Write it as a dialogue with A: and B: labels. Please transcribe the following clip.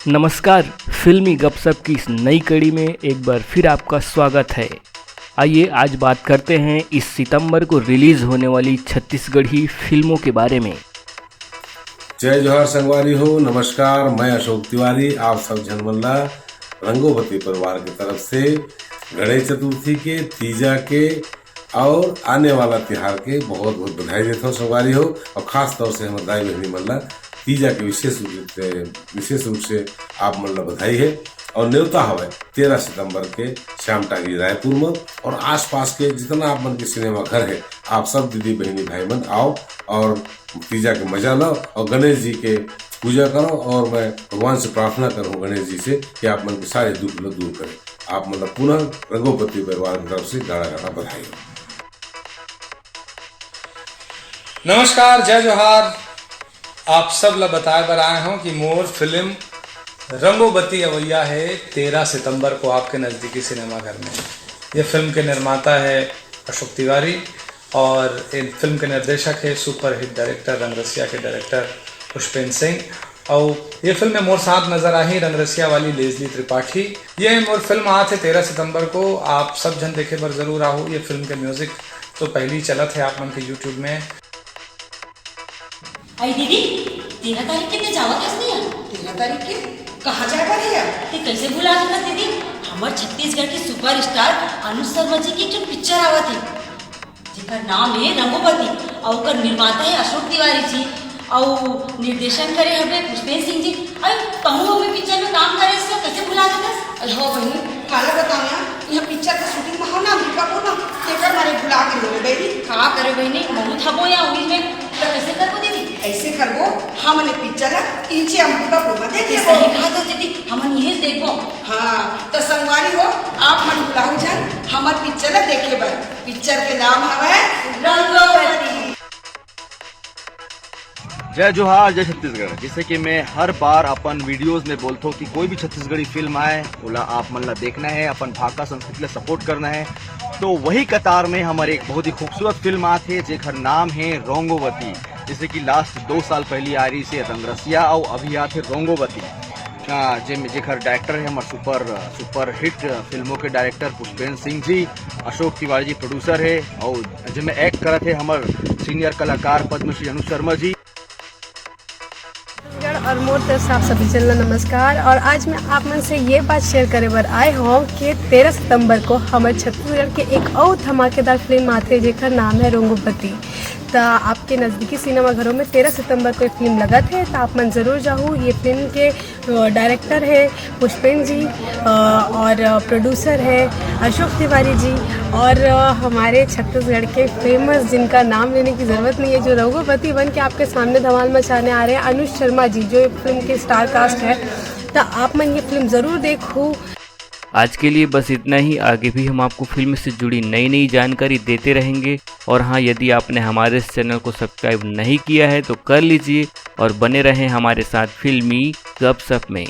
A: नमस्कार, फिल्मी गपशप की इस नई कड़ी में एक बार फिर आपका स्वागत है। आइए आज बात करते हैं इस सितंबर को रिलीज होने वाली छत्तीसगढ़ी फिल्मों के बारे में।
B: जय जोहार संगवारी हो, नमस्कार। मैं अशोक तिवारी आप सब जनमल्ला रंगोवती परिवार की तरफ से गणेश चतुर्थी के, तीजा के और आने वाला त्योहार के बहुत बहुत बधाई देता हूँ संगवारी हो। और खास तौर से हमारे दाई बहनी मल्ला तीजा के विशेष रूप से आप मल्ला बधाई है। और न्योता हवा 13 सितंबर के श्याम टागी रायपुर में और आसपास के जितना आप मन के सिनेमा घर है, आप सब दीदी बहनी भाई मन आओ और तीजा के मजा लो और गणेश जी के पूजा करो। और मैं भगवान से प्रार्थना करूँ गणेश जी से कि आप मन के सारे दुख दूर करें। आप मतलब पुनः रंगोपति परिवार की तरफ से गाड़ा गाड़ा बधाई हो।
C: नमस्कार, जय जोहार। आप सब ला बताए बर आए हूँ कि मोर फिल्म रंगोवती अवैया है 13 सितंबर को आपके नज़दीकी सिनेमाघर में। ये फिल्म के निर्माता है अशोक तिवारी और इन फिल्म के निर्देशक है सुपरहिट डायरेक्टर रंगरसिया के डायरेक्टर पुष्पेंद्र सिंह। और ये फिल्म में मोर साथ नजर आई रंगरसिया वाली लेजली त्रिपाठी। ये मोर फिल्म आज है 13 सितंबर को, आप सब जन देखे पर जरूर आओ। ये फिल्म के म्यूजिक तो पहले ही चला थे आप मन के यूट्यूब में।
D: आई दीदी, 13 तारीख के जावा कैसे नहीं है?
E: 13 तारीख के कहाँ जाए भैया?
D: ते कैसे भुला गया दीदी? हमार छत्तीसगढ़ की सुपरस्टार अनुज शर्मा जी की एक पिक्चर आवत है जिसका नाम है रंगोवती और उसका निर्माता है अशोक तिवारी जी और निर्देशन करे हमें पुष्पेंद्र सिंह जी। अरे कहूँ हमें पिक्चर में काम करे से कैसे भुला गया?
E: अरे हो बहनी, काला बताओ यार, यह पिक्चर का शूटिंग में हो ना भूखा को ना तेकर मारे भुला के लोगे बहनी।
D: का करे बहनी, बहुत हबो या उम्मीद में तो कैसे करबो दीदी?
E: ऐसे करबो, हमने पिक्चर इंचे अमृता को मत देखे
D: सही कहा तो दीदी, हम यही देखबो।
E: हाँ तो संगवारी हो, आप मन बुलाओ जान हमार पिक्चर देखे बर। पिक्चर के नाम है रंगोवती।
F: जय जोहार, जय छत्तीसगढ़। जैसे कि मैं हर बार अपन वीडियोस में बोलता हूँ कि कोई भी छत्तीसगढ़ी फिल्म आए ओला आप मन ला देखना है, अपन भाषा संस्कृति ला सपोर्ट करना है। तो वही कतार में हमारे एक बहुत ही खूबसूरत फिल्म आते जेकर नाम है रंगोवती। जैसे कि लास्ट 2 साल पहले आ रही से रंगरसिया और अभी आते रंगोवती। जेकर डायरेक्टर है हमारे सुपर हिट फिल्मों के डायरेक्टर पुष्पेंद्र सिंह जी, अशोक तिवारी जी प्रोड्यूसर है और जिनमें एक्ट करते हैं हमारे सीनियर कलाकार पद्मश्री अनुज शर्मा जी।
G: और मोर तरफ से आप सभी चलना नमस्कार। और आज मैं आप मन से ये बात शेयर करे बर आए हूँ कि 13 सितंबर को हमारे छत्तीसगढ़ के एक और धमाकेदार फिल्म आते जेकर नाम है रंगोवती। तो आपके नज़दीकी सिनेमा घरों में 13 सितंबर को एक फिल्म लगा थे, तो आप मन ज़रूर जाओ। ये फिल्म के डायरेक्टर है पुष्पेंद्र जी और प्रोड्यूसर है अशोक तिवारी जी और हमारे छत्तीसगढ़ के फेमस जिनका नाम लेने की ज़रूरत नहीं है, जो रंगोवती बन के आपके सामने धमाल मचाने आ रहे हैं, अनुज शर्मा जी, जो फिल्म के स्टार कास्ट है। तो आप मन ये फिल्म ज़रूर देखो।
A: आज के लिए बस इतना ही। आगे भी हम आपको फिल्म से जुड़ी नई नई जानकारी देते रहेंगे। और हाँ, यदि आपने हमारे इस चैनल को सब्सक्राइब नहीं किया है तो कर लीजिए और बने रहें हमारे साथ फिल्मी गपशप में।